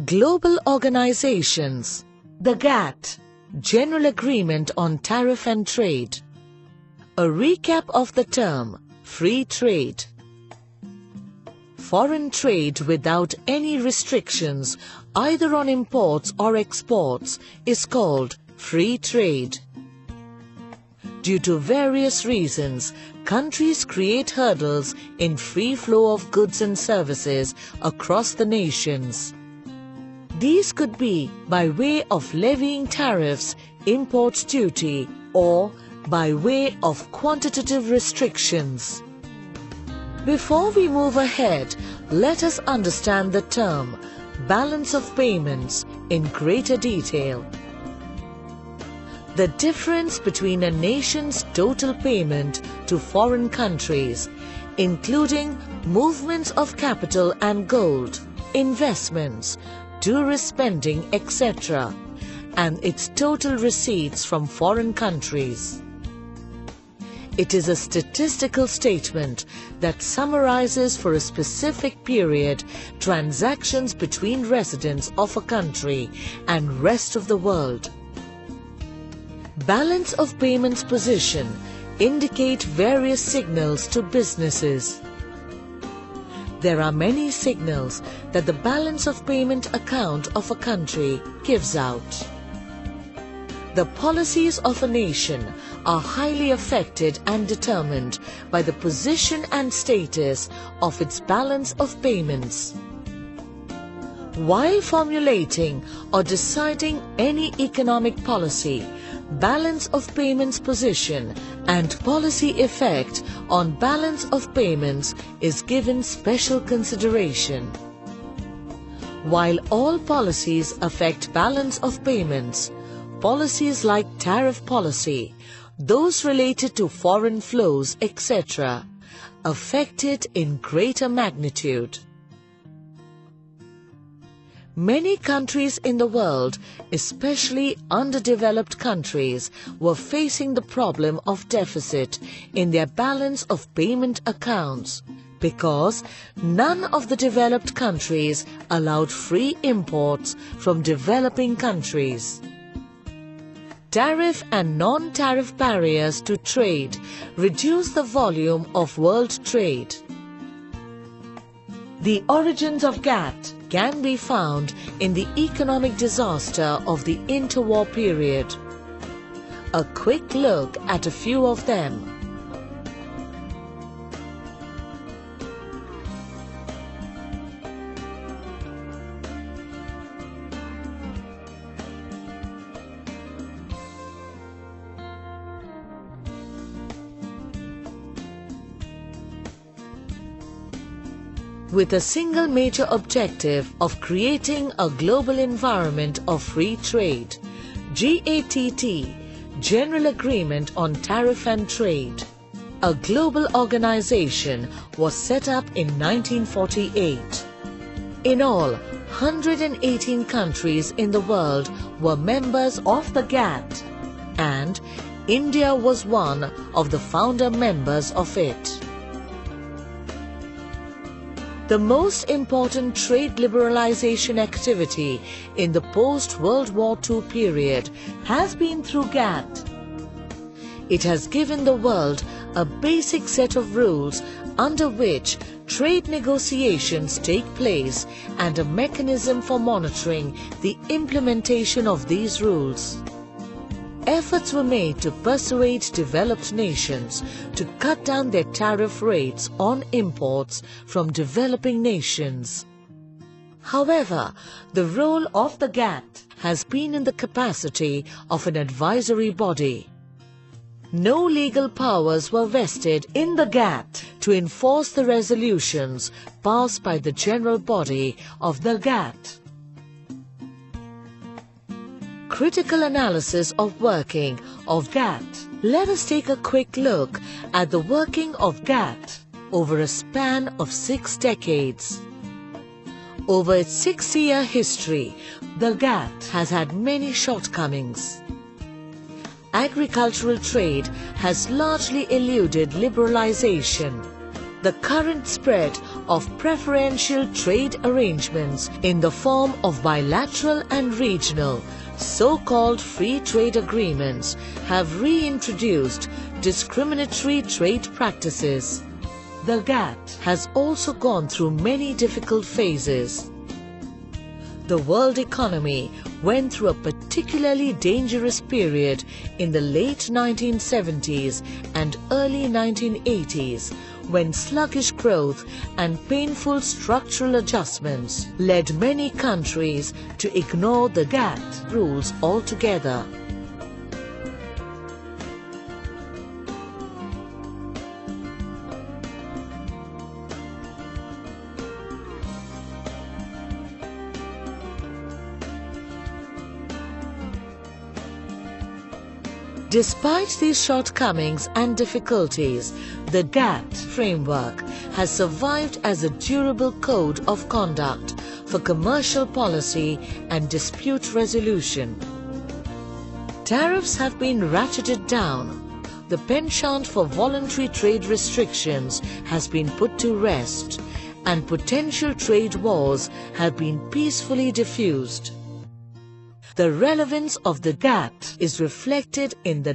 Global organizations. The GATT, General Agreement on Tariff and Trade. A recap of the term, free trade. Foreign trade without any restrictions, either on imports or exports, is called free trade. Due to various reasons, countries create hurdles in free flow of goods and services across the nations. These could be by way of levying tariffs, import duty, or by way of quantitative restrictions. Before we move ahead, let us understand the term balance of payments in greater detail. The difference between a nation's total payment to foreign countries, including movements of capital and gold, investments, tourist spending, etc., and its total receipts from foreign countries. It is a statistical statement that summarizes for a specific period transactions between residents of a country and rest of the world. Balance of payments position indicate various signals to businesses. There are many signals that the balance of payment account of a country gives out. The policies of a nation are highly affected and determined by the position and status of its balance of payments. While formulating or deciding any economic policy, balance of payments position and policy effect on balance of payments is given special consideration. While all policies affect balance of payments, policies like tariff policy, those related to foreign flows, etc., affect it in greater magnitude. Many countries in the world, especially underdeveloped countries, were facing the problem of deficit in their balance of payment accounts because none of the developed countries allowed free imports from developing countries. Tariff and non-tariff barriers to trade reduce the volume of world trade. The origins of GATT can be found in the economic disaster of the interwar period. A quick look at a few of them. With a single major objective of creating a global environment of free trade, GATT, General Agreement on Tariff and Trade. A global organization was set up in 1948. In all, 118 countries in the world were members of the GATT, and India was one of the founder members of it. The most important trade liberalization activity in the post-World War II period has been through GATT. It has given the world a basic set of rules under which trade negotiations take place and a mechanism for monitoring the implementation of these rules. Efforts were made to persuade developed nations to cut down their tariff rates on imports from developing nations. However, the role of the GATT has been in the capacity of an advisory body. No legal powers were vested in the GATT to enforce the resolutions passed by the general body of the GATT. Critical analysis of working of GATT. Let us take a quick look at the working of GATT over a span of 6 decades. Over its 6-year history, the GATT has had many shortcomings. Agricultural trade has largely eluded liberalization. The current spread of preferential trade arrangements in the form of bilateral and regional, so-called free trade agreements have reintroduced discriminatory trade practices. The GATT has also gone through many difficult phases. The world economy went through a particularly dangerous period in the late 1970s and early 1980s, when sluggish growth and painful structural adjustments led many countries to ignore the GATT rules altogether. Despite these shortcomings and difficulties, the GATT framework has survived as a durable code of conduct for commercial policy and dispute resolution. Tariffs have been ratcheted down. The penchant for voluntary trade restrictions has been put to rest, and potential trade wars have been peacefully diffused. The relevance of the GATT is reflected in the